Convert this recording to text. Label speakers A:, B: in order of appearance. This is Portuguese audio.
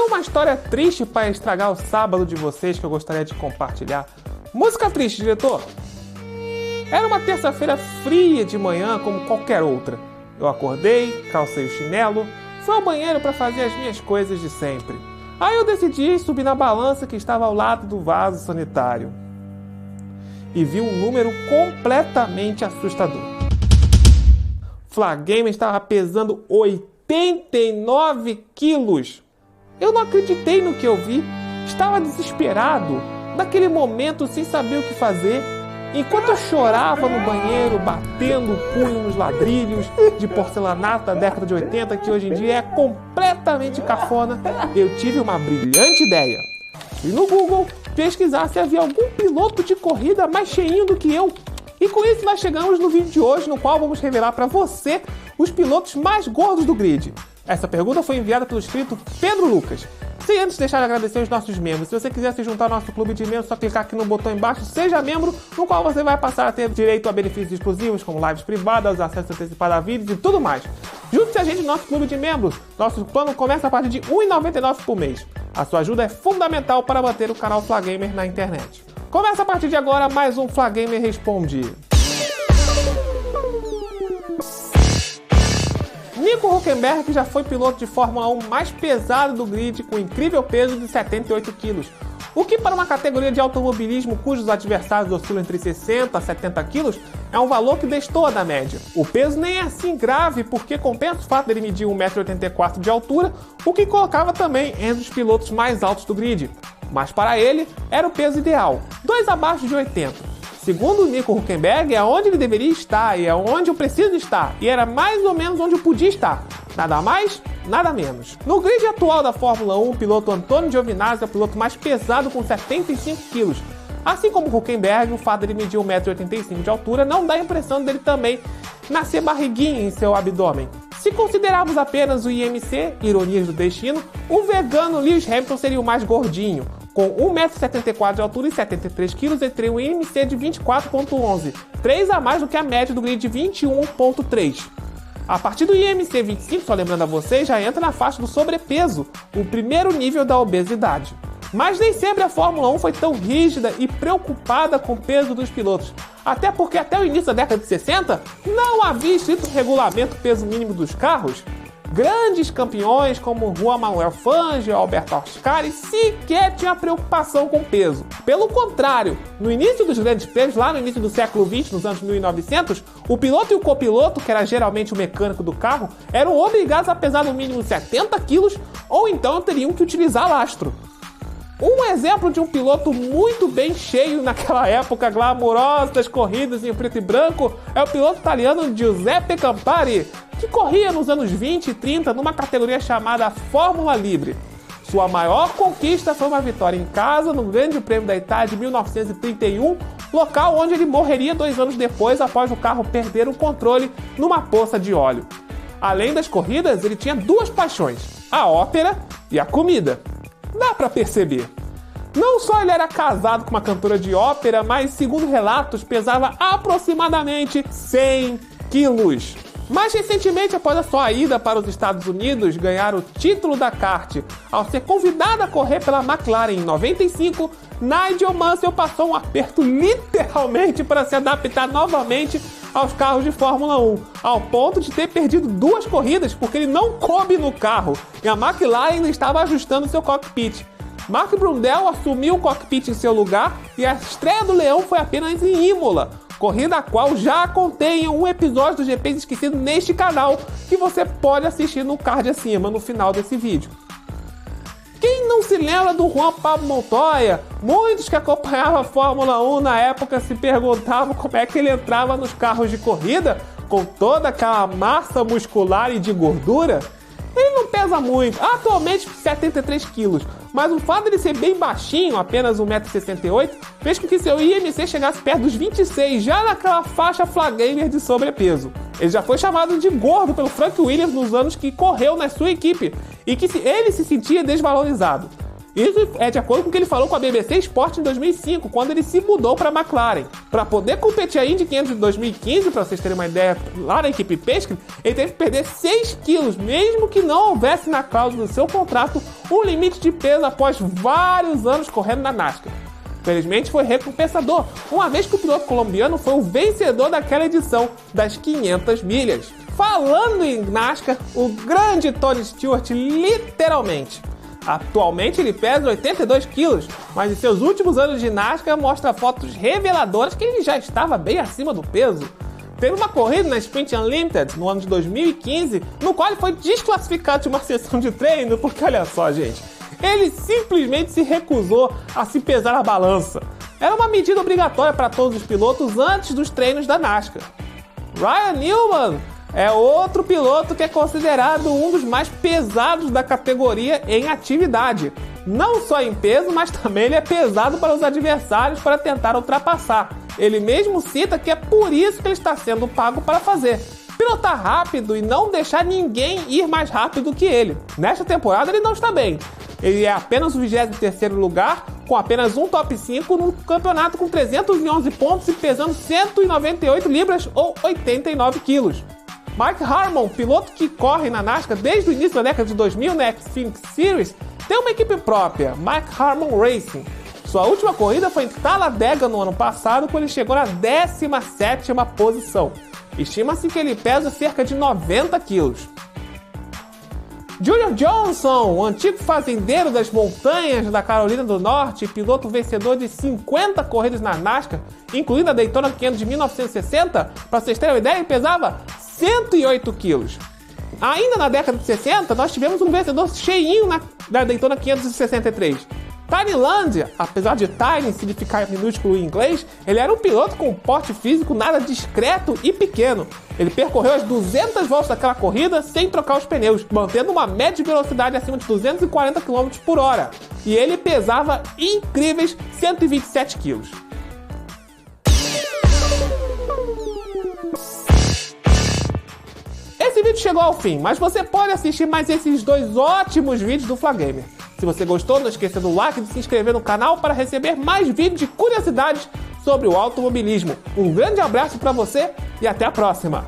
A: Tenho uma história triste para estragar o sábado de vocês que eu gostaria de compartilhar. Música triste, diretor. Era uma terça-feira fria de manhã como qualquer outra. Eu acordei, calcei o chinelo, fui ao banheiro para fazer as minhas coisas de sempre. Aí eu decidi subir na balança que estava ao lado do vaso sanitário. E vi um número completamente assustador. Flagamer estava pesando 89 quilos. Eu não acreditei no que eu vi. Estava desesperado, naquele momento sem saber o que fazer. Enquanto eu chorava no banheiro, batendo o punho nos ladrilhos de porcelanato da década de 80, que hoje em dia é completamente cafona, eu tive uma brilhante ideia. Fui no Google pesquisar se havia algum piloto de corrida mais cheinho do que eu. E com isso nós chegamos no vídeo de hoje, no qual vamos revelar para você os pilotos mais gordos do grid. Essa pergunta foi enviada pelo inscrito Pedro Lucas. Sem antes deixar de agradecer os nossos membros. Se você quiser se juntar ao nosso clube de membros, é só clicar aqui no botão embaixo, seja membro, no qual você vai passar a ter direito a benefícios exclusivos, como lives privadas, acesso antecipado a vídeos e tudo mais. Junte-se a gente no nosso clube de membros. Nosso plano começa a partir de R$ 1,99 por mês. A sua ajuda é fundamental para manter o canal Flagamer na internet. Começa a partir de agora mais um Flagamer Responde. Nico Hülkenberg já foi piloto de Fórmula 1 mais pesado do grid, com um incrível peso de 78 quilos. O que para uma categoria de automobilismo cujos adversários oscilam entre 60 a 70 quilos é um valor que destoa da média. O peso nem é assim grave, porque compensa o fato dele medir 1,84 m de altura, o que colocava também entre os pilotos mais altos do grid. Mas para ele, era o peso ideal, 2 abaixo de 80. Segundo o Nico Hülkenberg, é onde ele deveria estar e é onde eu preciso estar. E era mais ou menos onde eu podia estar. Nada mais, nada menos. No grid atual da Fórmula 1, o piloto Antonio Giovinazzi é o piloto mais pesado com 75 quilos. Assim como Hülkenberg, o fato de ele medir 1,85 m de altura não dá a impressão dele também nascer barriguinha em seu abdômen. Se considerarmos apenas o IMC, ironias do destino, o vegano Lewis Hamilton seria o mais gordinho. Com 1,74 m de altura e 73 kg, ele teria um IMC de 24,11, 3 a mais do que a média do grid de 21,3. A partir do IMC 25, só lembrando a vocês, já entra na faixa do sobrepeso, o primeiro nível da obesidade. Mas nem sempre a Fórmula 1 foi tão rígida e preocupada com o peso dos pilotos. Até porque até o início da década de 60, não havia escrito regulamento peso mínimo dos carros. Grandes campeões como Juan Manuel Fangio, Alberto Ascari sequer tinham preocupação com peso. Pelo contrário, no início dos grandes prêmios, lá no início do século XX, nos anos 1900, o piloto e o copiloto, que era geralmente o mecânico do carro, eram obrigados a pesar no mínimo 70 quilos ou então teriam que utilizar lastro. Um exemplo de um piloto muito bem cheio naquela época glamourosa das corridas em preto e branco é o piloto italiano Giuseppe Campari, que corria nos anos 20 e 30 numa categoria chamada Fórmula Livre. Sua maior conquista foi uma vitória em casa no Grande Prêmio da Itália de 1931, local onde ele morreria 2 anos depois após o carro perder o controle numa poça de óleo. Além das corridas, ele tinha 2 paixões, a ópera e a comida. Dá pra perceber. Não só ele era casado com uma cantora de ópera, mas, segundo relatos, pesava aproximadamente 100 quilos. Mais recentemente, após a sua ida para os Estados Unidos ganhar o título da kart, ao ser convidado a correr pela McLaren em 95, Nigel Mansell passou um aperto literalmente para se adaptar novamente aos carros de Fórmula 1, ao ponto de ter perdido 2 corridas porque ele não coube no carro e a McLaren ainda estava ajustando seu cockpit. Mark Brundle assumiu o cockpit em seu lugar e a estreia do Leão foi apenas em Imola, corrida a qual já contém um episódio do GPs Esquecido neste canal, que você pode assistir no card acima, no final desse vídeo. Quem não se lembra do Juan Pablo Montoya? Muitos que acompanhavam a Fórmula 1 na época se perguntavam como é que ele entrava nos carros de corrida com toda aquela massa muscular e de gordura. Ele não pesa muito, atualmente 73 quilos, mas o fato de ele ser bem baixinho, apenas 1,68 m, fez com que seu IMC chegasse perto dos 26, já naquela faixa Flagamer de sobrepeso. Ele já foi chamado de gordo pelo Frank Williams nos anos que correu na sua equipe e que ele se sentia desvalorizado. Isso é de acordo com o que ele falou com a BBC Sport em 2005, quando ele se mudou para a McLaren. Para poder competir a Indy 500 de 2015, para vocês terem uma ideia, lá na equipe Penske, ele teve que perder 6 quilos, mesmo que não houvesse na cláusula do seu contrato um limite de peso após vários anos correndo na NASCAR. Felizmente foi recompensador, uma vez que o piloto colombiano foi o vencedor daquela edição das 500 milhas. Falando em NASCAR, o grande Tony Stewart, literalmente. Atualmente ele pesa 82 quilos, mas em seus últimos anos de NASCAR mostra fotos reveladoras que ele já estava bem acima do peso. Teve uma corrida na Sprint Unlimited no ano de 2015, no qual ele foi desclassificado de uma sessão de treino, porque olha só, gente, ele simplesmente se recusou a se pesar na balança. Era uma medida obrigatória para todos os pilotos antes dos treinos da NASCAR. Ryan Newman é outro piloto que é considerado um dos mais pesados da categoria em atividade. Não só em peso, mas também ele é pesado para os adversários para tentar ultrapassar. Ele mesmo cita que é por isso que ele está sendo pago para fazer: pilotar rápido e não deixar ninguém ir mais rápido que ele. Nesta temporada ele não está bem. Ele é apenas o 23º lugar, com apenas um top 5 no campeonato, com 311 pontos e pesando 198 libras ou 89 quilos. Mike Harmon, piloto que corre na NASCAR desde o início da década de 2000 na Xfinity Series, tem uma equipe própria, Mike Harmon Racing. Sua última corrida foi em Talladega no ano passado, quando ele chegou na 17ª posição. Estima-se que ele pesa cerca de 90 quilos. Junior Johnson, o antigo fazendeiro das montanhas da Carolina do Norte, piloto vencedor de 50 corridas na NASCAR, incluindo a Daytona 500 de 1960, para vocês terem uma ideia, ele pesava 108 quilos. Ainda na década de 60, nós tivemos um vencedor cheinho na Daytona 563. Tiny Land, apesar de Tiny significar minúsculo em inglês, ele era um piloto com um porte físico nada discreto e pequeno. Ele percorreu as 200 voltas daquela corrida sem trocar os pneus, mantendo uma média de velocidade acima de 240 km por hora. E ele pesava incríveis 127 quilos. Esse vídeo chegou ao fim, mas você pode assistir mais esses 2 ótimos vídeos do Flagamer. Se você gostou, não esqueça do like e de se inscrever no canal para receber mais vídeos de curiosidades sobre o automobilismo. Um grande abraço para você e até a próxima!